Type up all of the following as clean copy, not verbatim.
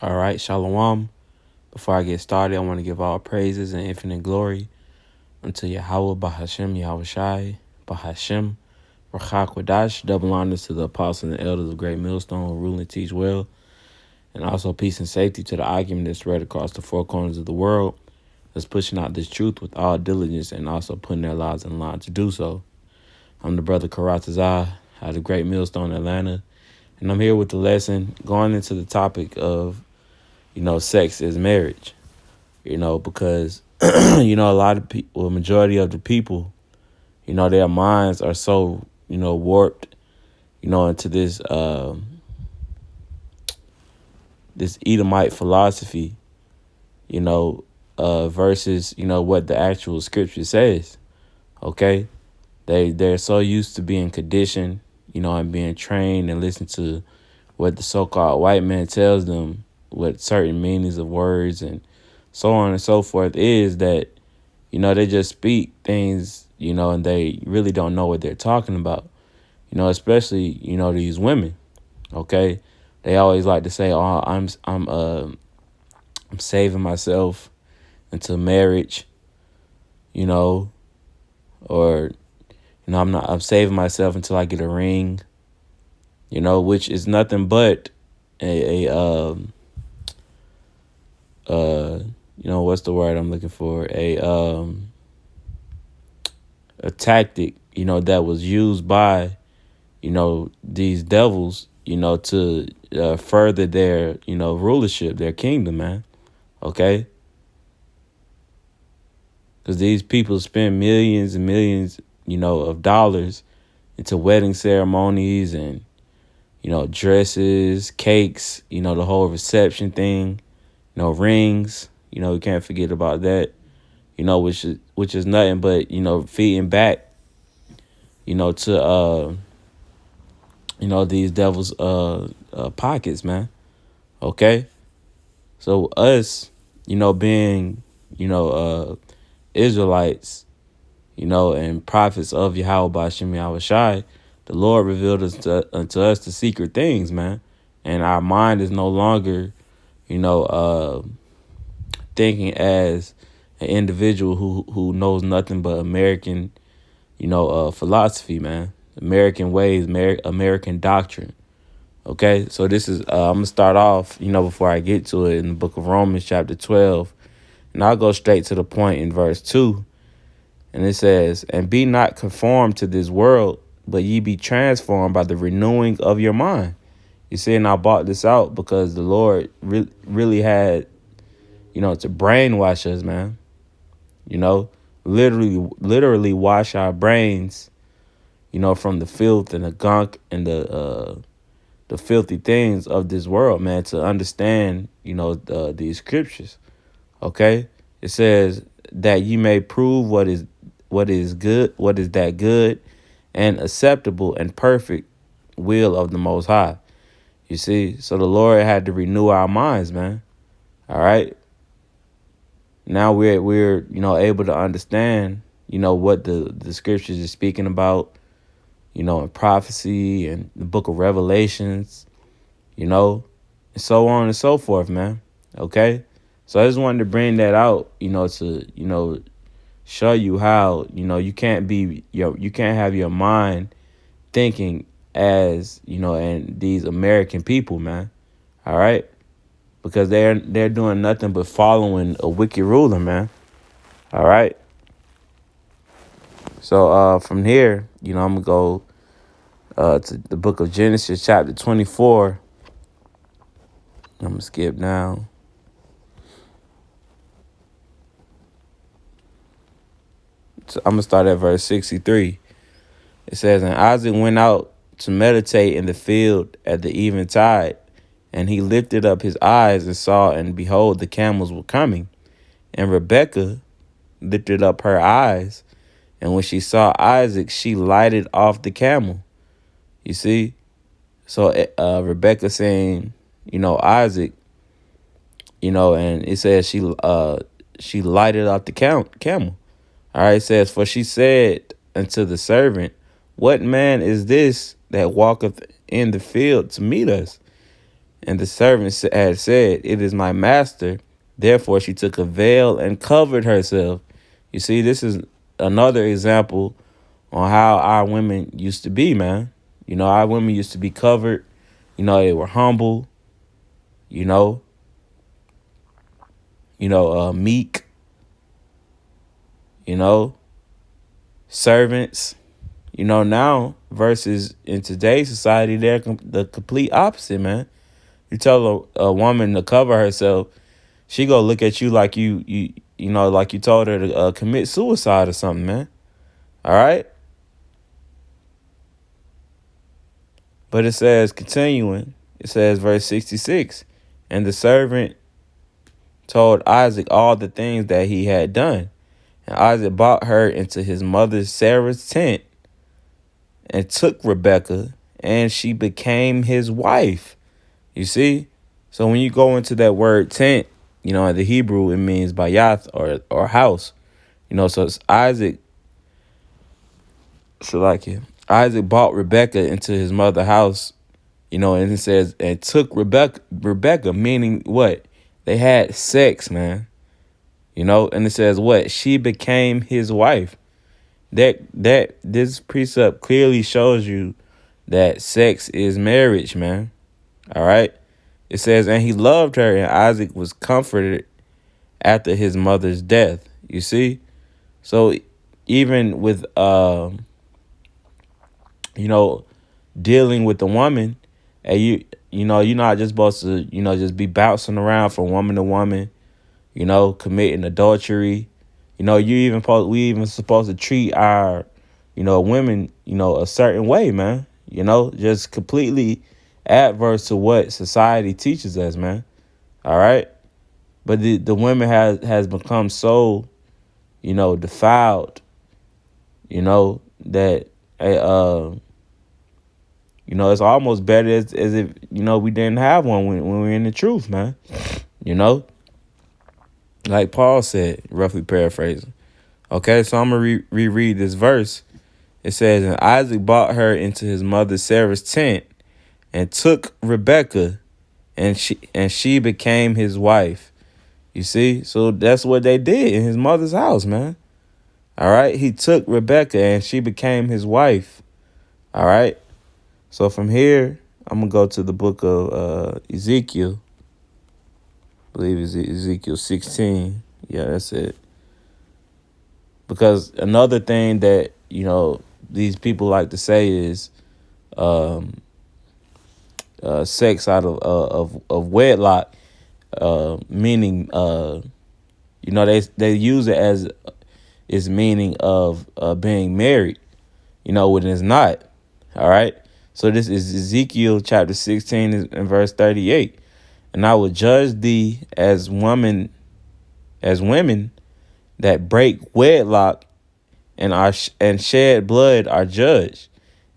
All right, Shalom. Before I get started, I want to give all praises and infinite glory unto Yahweh, Bahashem, Yahweh Shai, Bahashem, Rachak Wadash. Double honors to the apostles and the elders of Great Millstone who rule and teach well. And also peace and safety to the argument that's spread across the four corners of the world that's pushing out this truth with all diligence and also putting their lives in line to do so. I'm the brother Karatazah out of Great Millstone, Atlanta. And I'm here with the lesson going into the topic of sex is marriage, because, a lot of people, majority of the people, their minds are so, warped, into this Edomite philosophy, versus, what the actual scripture says. Okay. They're so used to being conditioned, and being trained and listen to what the so-called white man tells them, what certain meanings of words and so on and so forth is, that, they just speak things, and they really don't know what they're talking about, especially, these women. Okay. They always like to say, oh, I'm saving myself until marriage, or, I'm saving myself until I get a ring, which is nothing but what's the word I'm looking for? A tactic, that was used by, these devils, to further their, rulership, their kingdom, man. Okay. Because these people spend millions and millions, of dollars into wedding ceremonies and, dresses, cakes, the whole reception thing, rings, we can't forget about that, which is nothing but, feeding back, to, these devils' pockets, man. Okay. So us, being, Israelites, and prophets of Yahweh Bashem Yahweh Shai, the Lord revealed unto us the secret things, man. And our mind is no longer, thinking as an individual who knows nothing but American, philosophy, man. American ways, American doctrine. Okay, so this is, I'm going to start off, before I get to it, in the book of Romans chapter 12. And I'll go straight to the point in verse 2. And it says, and be not conformed to this world, but ye be transformed by the renewing of your mind. You see, and I bought this out because the Lord really had, to brainwash us, man. Literally wash our brains, from the filth and the gunk and the filthy things of this world, man, to understand, these scriptures. Okay. It says that you may prove what is good, what is that good and acceptable and perfect will of the Most High. You see, so the Lord had to renew our minds, man. All right. Now we're able to understand, what the scriptures is speaking about, in prophecy and the book of Revelations, and so on and so forth, man. Okay. So I just wanted to bring that out, to, show you how, you can't have your mind thinking as, and these American people, man. All right. Because they're doing nothing but following a wicked ruler, man. All right. So from here, I'm going to go to the book of Genesis chapter 24. I'm going to skip down. So I'm going to start at verse 63. It says, and Isaac went out to meditate in the field at the eventide, and he lifted up his eyes and saw, and behold, the camels were coming. And Rebekah lifted up her eyes, and when she saw Isaac, she lighted off the camel. You see? So Rebekah saying, Isaac, and it says she lighted off the camel. All right, it says, for she said unto the servant, what man is this that walketh in the field to meet us? And the servant had said, "It is my master." Therefore, she took a veil and covered herself. You see, this is another example on how our women used to be, man. You know, our women used to be covered. You know, they were humble. You know, meek. You know, servants. You know, now versus in today's society, they're the complete opposite, man. You tell a woman to cover herself, she go look at you like like you told her to commit suicide or something, man. All right. But it says, continuing, it says, verse 66, and the servant told Isaac all the things that he had done. And Isaac brought her into his mother Sarah's tent and took Rebekah, and she became his wife. You see? So when you go into that word tent, in the Hebrew, it means bayath or house. So it's Isaac, Isaac brought Rebekah into his mother's house, and it says, and took Rebekah, meaning what? They had sex, man. And it says what? She became his wife. That this precept clearly shows you that sex is marriage, man. All right. It says, and he loved her, and Isaac was comforted after his mother's death. You see? So even with dealing with the woman, and you're not just supposed to, just be bouncing around from woman to woman, committing adultery. We even supposed to treat our, women, a certain way, man. Just completely adverse to what society teaches us, man. All right. But the women has become so, defiled, that it's almost better as if, we didn't have one when we were in the truth, man. Like Paul said, roughly paraphrasing. Okay, so I'm going to reread this verse. It says, and Isaac brought her into his mother Sarah's tent and took Rebekah, and she became his wife. You see? So that's what they did in his mother's house, man. All right? He took Rebekah, and she became his wife. All right? So from here, I'm going to go to the book of Ezekiel. I believe it's Ezekiel 16. Yeah, that's it. Because another thing that, these people like to say is sex out of wedlock, meaning, they use it as its meaning of being married, when it's not. All right. So this is Ezekiel chapter 16 and verse 38. And I will judge thee as women that break wedlock and shed blood are judged.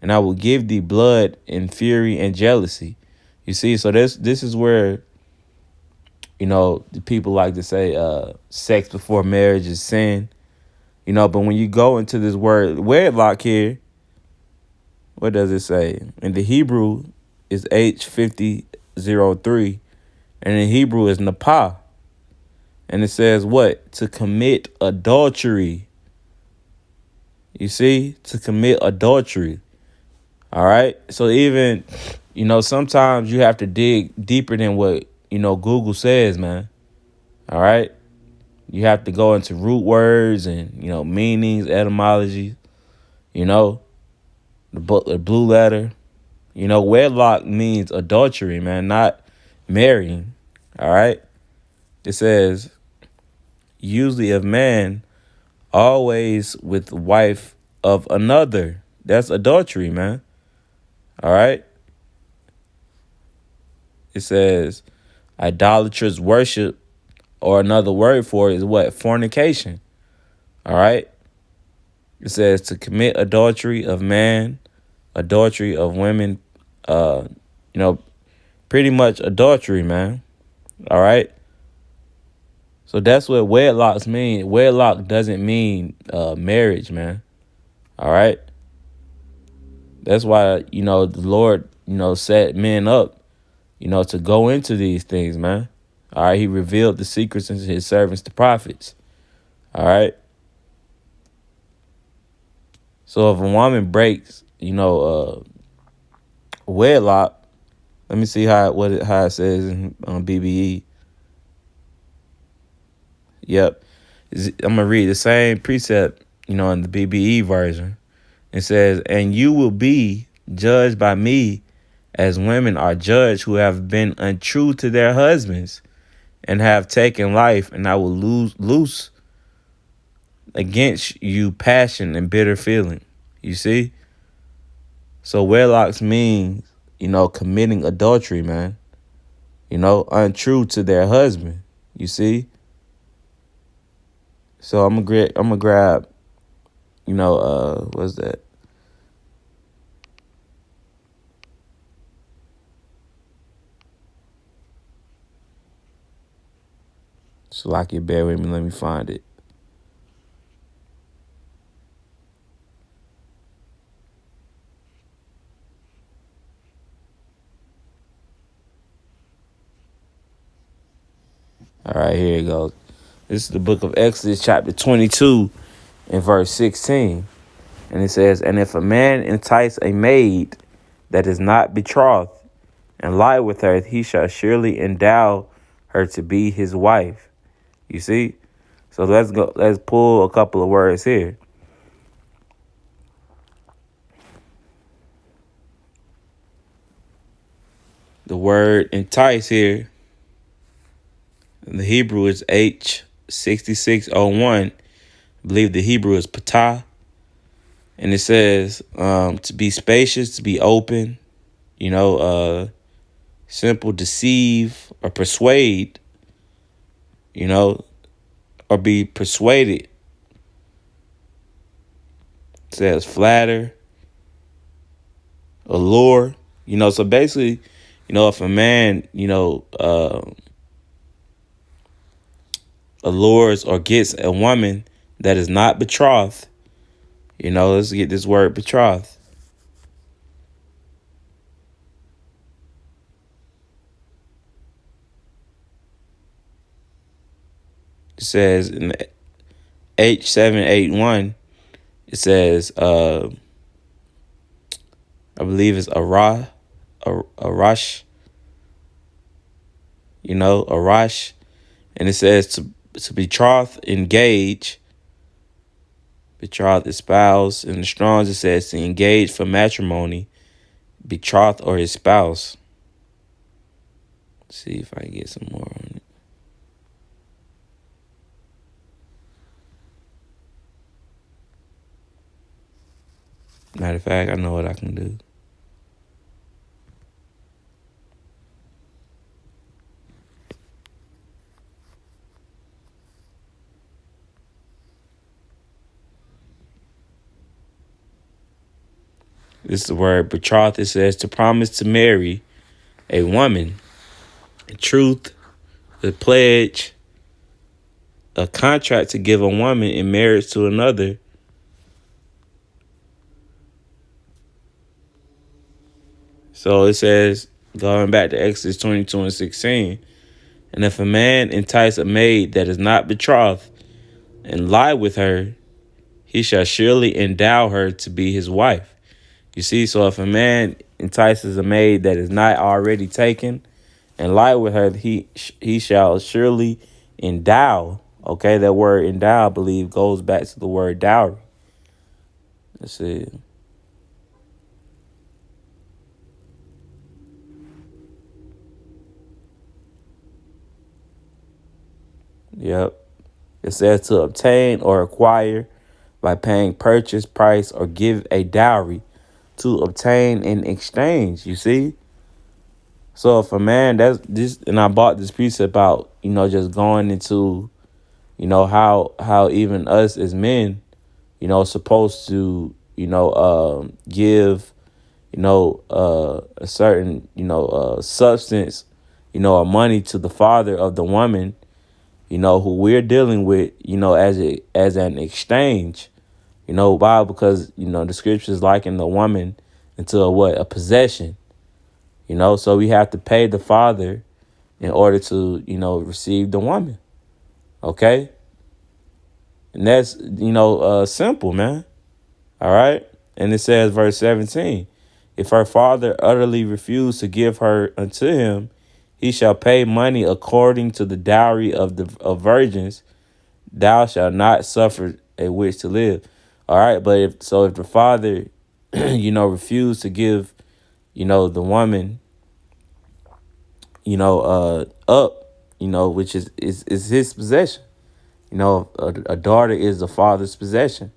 And I will give thee blood in fury and jealousy. You see, so this is where, the people like to say sex before marriage is sin. But when you go into this word wedlock here, what does it say? In the Hebrew is H5003, and in Hebrew is napah. And it says what? To commit adultery. You see? To commit adultery. All right? So even, sometimes you have to dig deeper than what, Google says, man. All right? You have to go into root words and, meanings, etymology, the blue letter. Wedlock means adultery, man, not marrying. All right? It says, usually of man, always with wife of another. That's adultery, man. All right? It says, idolatrous worship, or another word for it is what? Fornication. All right? It says to commit adultery of man, adultery of women, pretty much adultery, man. All right? So that's what wedlocks mean. Wedlock doesn't mean marriage, man. All right? That's why, the Lord, set men up to go into these things, man. All right. He revealed the secrets unto his servants, the prophets. All right. So if a woman breaks, wedlock, let me see how it says on BBE. Yep. I'm gonna read the same precept, in the BBE version. It says, "And you will be judged by me as women are judged who have been untrue to their husbands and have taken life, and I will loose against you passion and bitter feeling." You see? So wedlocks means, committing adultery, man. Untrue to their husband. You see? So I'm gonna grab, what's that? So like you bear with me, let me find it. All right, here it goes. This is the book of Exodus, chapter 22, and verse 16. And it says, "And if a man entice a maid that is not betrothed and lie with her, he shall surely endow her to be his wife." You see? So let's pull a couple of words here. The word entice here, in the Hebrew is H6601. I believe the Hebrew is patah. And it says to be spacious, to be open, simple, deceive, or persuade, or be persuaded. It says flatter, allure, so basically, if a man, allures or gets a woman that is not betrothed, let's get this word betrothed. It says in H781, it says, I believe it's Arash, Arash, and it says to betroth, engage, betroth, espouse. In the Strong's, it says to engage for matrimony, betroth or his spouse. Let's see if I can get some more on it. Matter of fact, I know what I can do. This is the word betroth. It says to promise to marry a woman, a truth, a pledge, a contract to give a woman in marriage to another. So it says, going back to Exodus 22 and 16, "And if a man entice a maid that is not betrothed and lie with her, he shall surely endow her to be his wife." You see, so if a man entices a maid that is not already taken and lie with her, he shall surely endow. Okay, that word endow, I believe, goes back to the word dowry. Let's see. Yep. It says to obtain or acquire by paying purchase price or give a dowry, to obtain in exchange. You see? So if a man that's this, and I bought this precept out, just going into, how even us as men, supposed to, give, a certain, substance, or money to the father of the woman, who we're dealing with, as an exchange. Why? Because, the scriptures liken the woman into a possession. So we have to pay the father in order to, receive the woman. Okay? And that's, simple, man. All right? And it says, verse 17, if her father utterly refuse to give her unto him, he shall pay money according to the dowry of virgins. Thou shalt not suffer a witch to live. All right, but if the father, refuse to give, the woman, up, which is his possession. A daughter is the father's possession.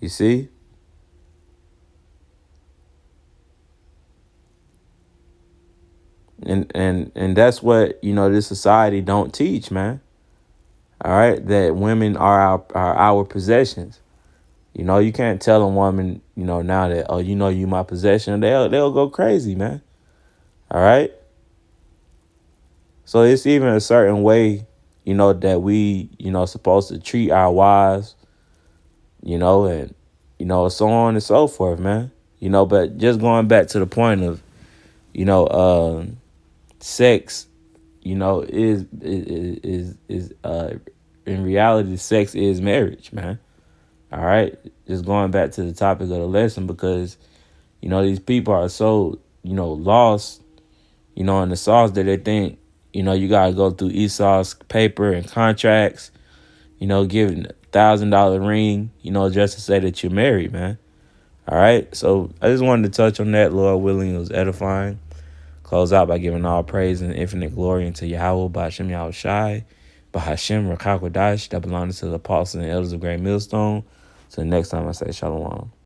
You see? And that's what, this society don't teach, man. All right, that women are our possessions. You can't tell a woman, now that, oh, you my possession. They'll go crazy, man. All right. So it's even a certain way, that we, supposed to treat our wives, and so on and so forth, man. But just going back to the point of, sex, is in reality, sex is marriage, man. All right, just going back to the topic of the lesson, because these people are so lost, in the sauce, that they think you gotta go through Esau's paper and contracts, giving $1,000 ring, just to say that you're married, man. All right, so I just wanted to touch on that. Lord willing, it was edifying. Close out by giving all praise and infinite glory unto Yahweh, Ba'Shem Yahweh Shai, Bahashem Rakakwadash, that belongs to the apostles and elders of Great Millstone. So next time I say Shalom.